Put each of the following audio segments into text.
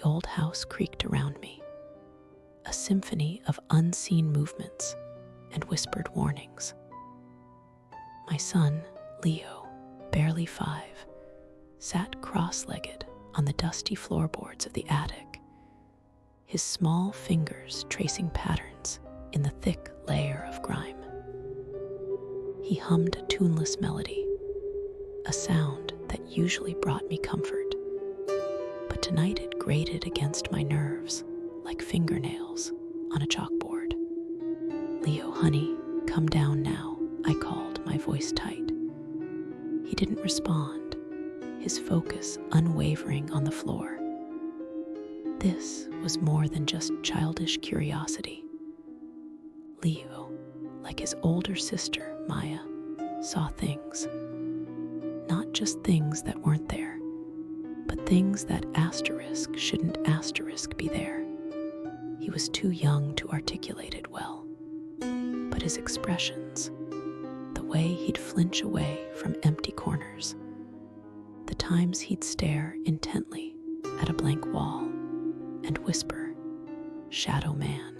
The old house creaked around me, a symphony of unseen movements and whispered warnings. My son, Leo, barely 5, sat cross-legged on the dusty floorboards of the attic, his small fingers tracing patterns in the thick layer of grime. He hummed a tuneless melody, a sound that usually brought me comfort, but tonight it grated against my nerves like fingernails on a chalkboard. "Leo, honey, come down now," I called, my voice tight. He didn't respond, his focus unwavering on the floor. This was more than just childish curiosity. Leo, like his older sister, Maya, saw things. Not just things that weren't there, but things that asterisk shouldn't asterisk be there. He was too young to articulate it well, but his expressions, the way he'd flinch away from empty corners, the times he'd stare intently at a blank wall and whisper, "Shadow Man."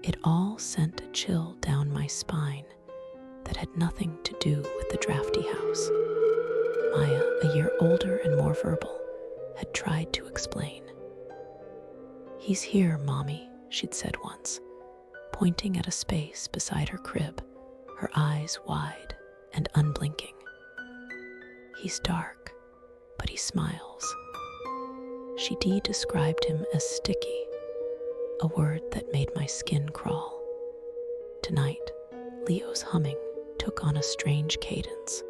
It all sent a chill down my spine that had nothing to do with the drafty house. Maya, a year older and more verbal, had tried to explain. "He's here, Mommy," she'd said once, pointing at a space beside her crib, her eyes wide and unblinking. "He's dark, but he smiles." She described him as sticky, a word that made my skin crawl. Tonight, Leo's humming took on a strange cadence,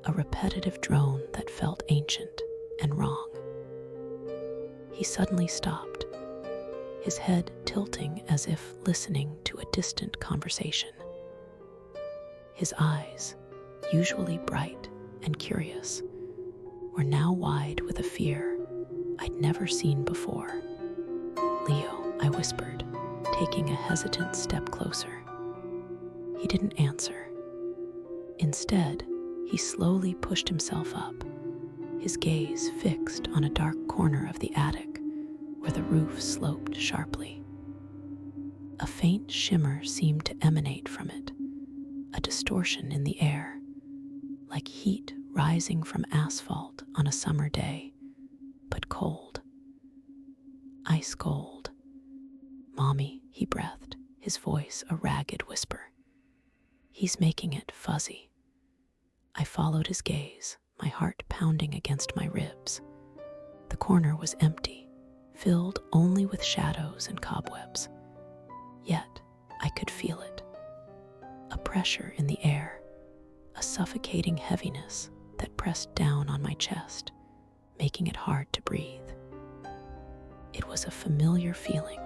a repetitive drone that felt ancient and wrong. He suddenly stopped, his head tilting as if listening to a distant conversation. His eyes, usually bright and curious, were now wide with a fear I'd never seen before. "Leo," I whispered, taking a hesitant step closer. He didn't answer. Instead, he slowly pushed himself up, his gaze fixed on a dark corner of the attic where the roof sloped sharply. A faint shimmer seemed to emanate from it, a distortion in the air, like heat rising from asphalt on a summer day, but cold. Ice cold. "Mommy," he breathed, his voice a ragged whisper. "He's making it fuzzy." I followed his gaze, my heart pounding against my ribs. The corner was empty, filled only with shadows and cobwebs. Yet I could feel it. A pressure in the air, a suffocating heaviness that pressed down on my chest, making it hard to breathe. It was a familiar feeling,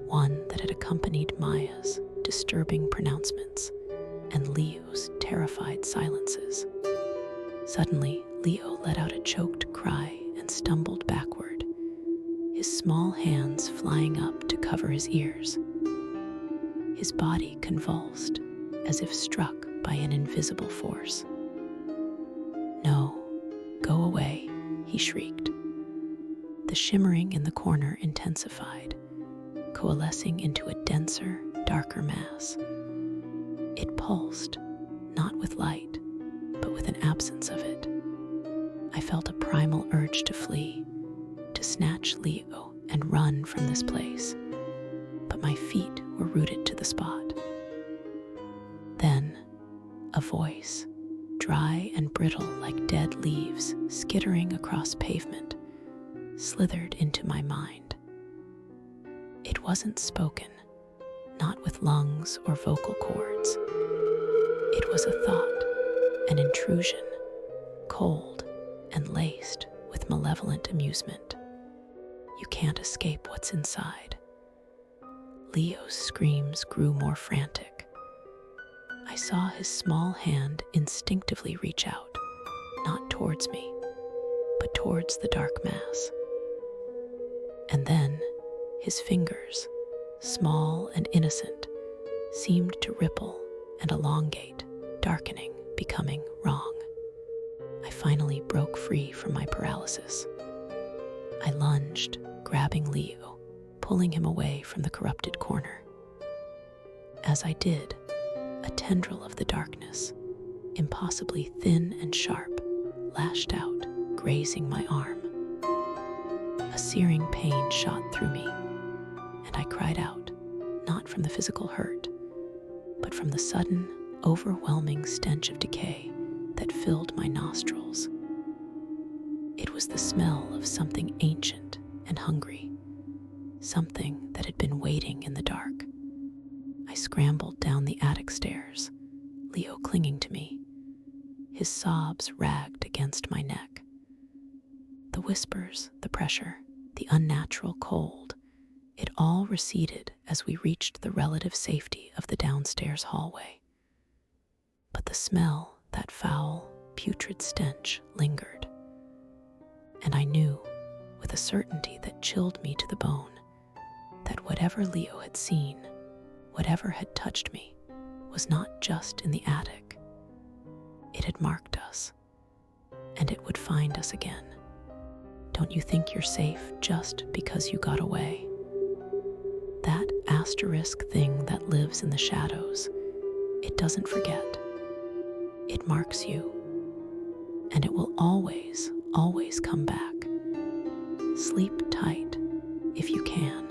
one that had accompanied Maya's disturbing pronouncements and Leo's terrified silences. Suddenly, Leo let out a choked cry and stumbled backward, his small hands flying up to cover his ears. His body convulsed, as if struck by an invisible force. "No, go away," he shrieked. The shimmering in the corner intensified, coalescing into a denser, darker mass. It pulsed, not with light, but with an absence of it. I felt a primal urge to flee, to snatch Leo and run from this place, but my feet were rooted to the spot. Then, a voice, dry and brittle like dead leaves skittering across pavement, slithered into my mind. It wasn't spoken, not with lungs or vocal cords. It was a thought, an intrusion, cold and laced with malevolent amusement. You can't escape what's inside. Leo's screams grew more frantic. I saw his small hand instinctively reach out, not towards me, but towards the dark mass. And then, his fingers, small and innocent, seemed to ripple and elongate, darkening, becoming wrong. I finally broke free from my paralysis. lunged, grabbing Leo, pulling him away from the corrupted corner. As I did, a tendril of the darkness, impossibly thin and sharp, lashed out, grazing my arm. A searing pain shot through me, and I cried out, not from the physical hurt, but from the sudden, overwhelming stench of decay that filled my nostrils. It was the smell of something ancient and hungry, something that had been waiting in the dark. I scrambled down the attic stairs, Leo clinging to me, his sobs ragged against my neck. The whispers, the pressure, the unnatural cold, it all receded as we reached the relative safety of the downstairs hallway. But the smell, that foul, putrid stench, lingered. And I knew, with a certainty that chilled me to the bone, that whatever Leo had seen, whatever had touched me, was not just in the attic. It had marked us, and it would find us again. Don't you think you're safe just because you got away? That asterisk thing that lives in the shadows, it doesn't forget. It marks you, and it will always, always come back. Sleep tight if you can.